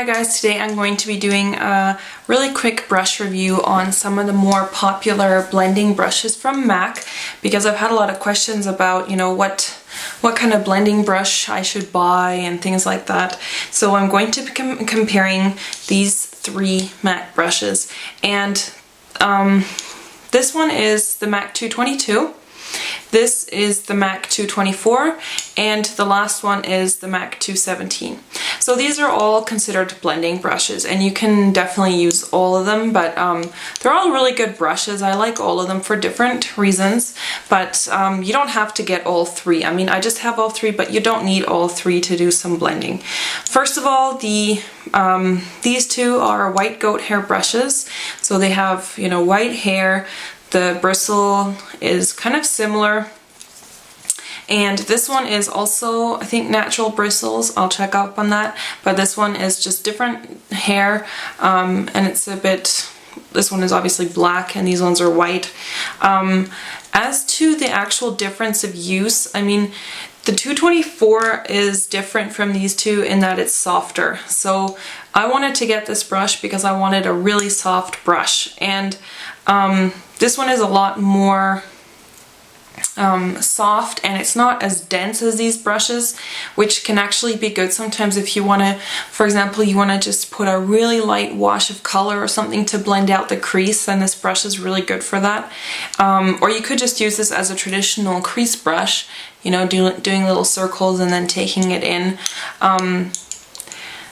Hi guys, today I'm going to be doing a really quick brush review on some of the more popular blending brushes from MAC because I've had a lot of questions about, what kind of blending brush I should buy and things like that. So I'm going to be comparing these three MAC brushes, and this one is the MAC 222. This is the MAC 224, and the last one is the MAC 217. So these are all considered blending brushes, and you can definitely use all of them, but they're all really good brushes. I like all of them for different reasons, but you don't have to get all three. I mean, I just have all three, but you don't need all three to do some blending. First of all, these two are white goat hair brushes, so they have, white hair. The bristle is kind of similar, and this one is also, I think, natural bristles. I'll check up on that, but this one is just different hair, and it's a bit, this one is obviously black and these ones are white. As to the actual difference of use, I mean, the 224 is different from these two in that it's softer. So I wanted to get this brush because I wanted a really soft brush, and this one is a lot more soft, and it's not as dense as these brushes, which can actually be good sometimes if you want to, for example, you want to just put a really light wash of color or something to blend out the crease, then this brush is really good for that. Or you could just use this as a traditional crease brush, doing little circles and then taking it in.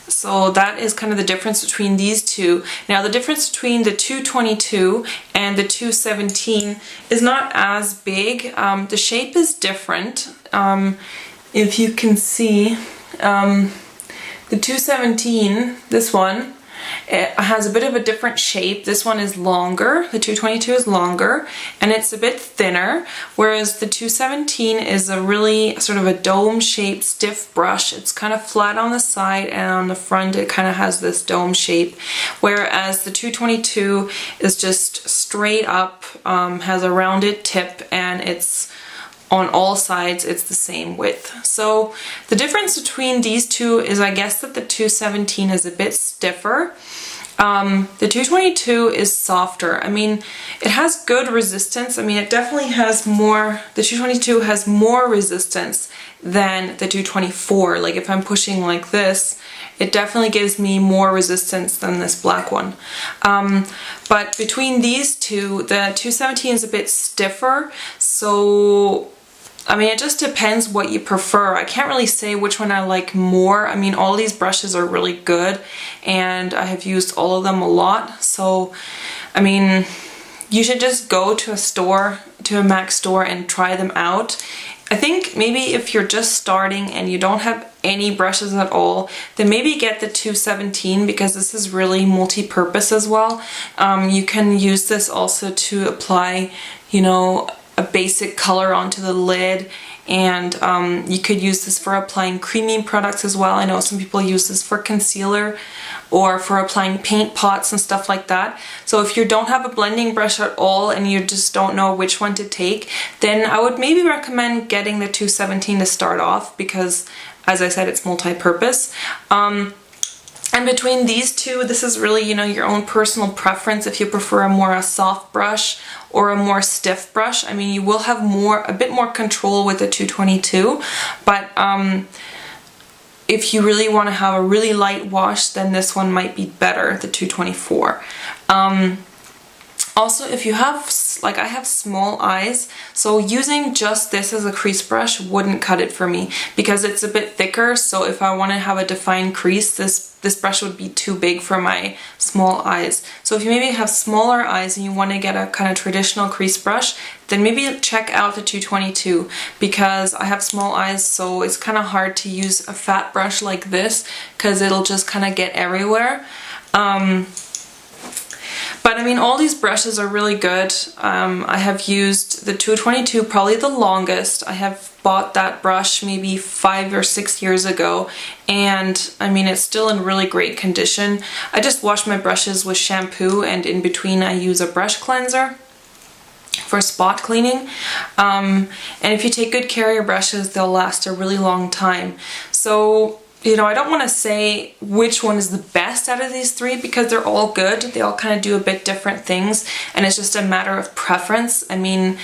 So that is kind of the difference between these two. Now the difference between the 222 and the 217 is not as big. The shape is different. If you can see, the 217, this one, it has a bit of a different shape. This one is longer, the 222 is longer, and it's a bit thinner, whereas the 217 is a really sort of a dome-shaped stiff brush. It's kind of flat on the side, and on the front it kind of has this dome shape, whereas the 222 is just straight up, has a rounded tip, and it's on all sides it's the same width. So the difference between these two is, I guess, that the 217 is a bit stiffer. The 222 is softer. I mean, it has good resistance. I mean, it definitely has more, the 222 has more resistance than the 224. Like if I'm pushing like this, it definitely gives me more resistance than this black one. But between these two, the 217 is a bit stiffer, so I mean, it just depends what you prefer. I can't really say which one I like more. I mean, all these brushes are really good, and I have used all of them a lot. So, I mean, you should just go to a store, to a MAC store, and try them out. I think maybe if you're just starting and you don't have any brushes at all, then maybe get the 217 because this is really multi-purpose as well. You can use this also to apply, a basic color onto the lid, and you could use this for applying creaming products as well. I know some people use this for concealer or for applying paint pots and stuff like that. So if you don't have a blending brush at all and you just don't know which one to take, then I would maybe recommend getting the 217 to start off because, as I said, it's multi-purpose. And between these two, this is really, your own personal preference if you prefer a soft brush or a more stiff brush. I mean, you will have a bit more control with the 222, but if you really want to have a really light wash, then this one might be better, the 224. Also, if you have, like I have small eyes, so using just this as a crease brush wouldn't cut it for me because it's a bit thicker, so if I want to have a defined crease, this brush would be too big for my small eyes. So if you maybe have smaller eyes and you want to get a kind of traditional crease brush, then maybe check out the 222 because I have small eyes, so it's kind of hard to use a fat brush like this because it'll just kind of get everywhere. But I mean, all these brushes are really good. I have used the 222 probably the longest. I have bought that brush maybe 5 or 6 years ago, and I mean, it's still in really great condition. I just wash my brushes with shampoo, and in between I use a brush cleanser for spot cleaning. And if you take good care of your brushes, they'll last a really long time. So you know, I don't want to say which one is the best out of these three because they're all good. They all kind of do a bit different things, and it's just a matter of preference. I mean,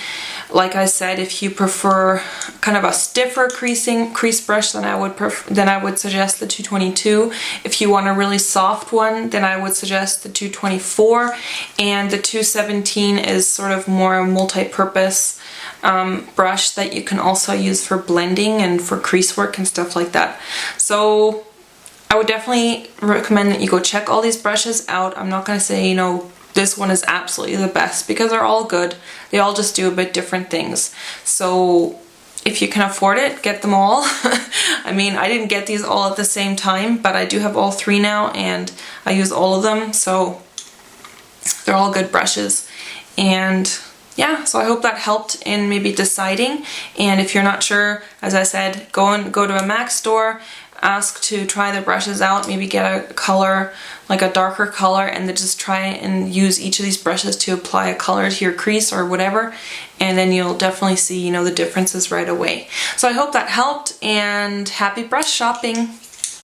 like I said, if you prefer kind of a stiffer crease brush, then I would suggest the 222. If you want a really soft one, then I would suggest the 224, and the 217 is sort of more a multi-purpose brush that you can also use for blending and for crease work and stuff like that. So I would definitely recommend that you go check all these brushes out. I'm not going to say, you know, this one is absolutely the best because they're all good. They all just do a bit different things. So if you can afford it, get them all. I mean, I didn't get these all at the same time, but I do have all three now and I use all of them. So they're all good brushes. And yeah, so I hope that helped in maybe deciding. And if you're not sure, as I said, go to a MAC store, ask to try the brushes out, maybe get a color, like a darker color, and then just try and use each of these brushes to apply a color to your crease or whatever, and then you'll definitely see, you know, the differences right away. So I hope that helped, and happy brush shopping!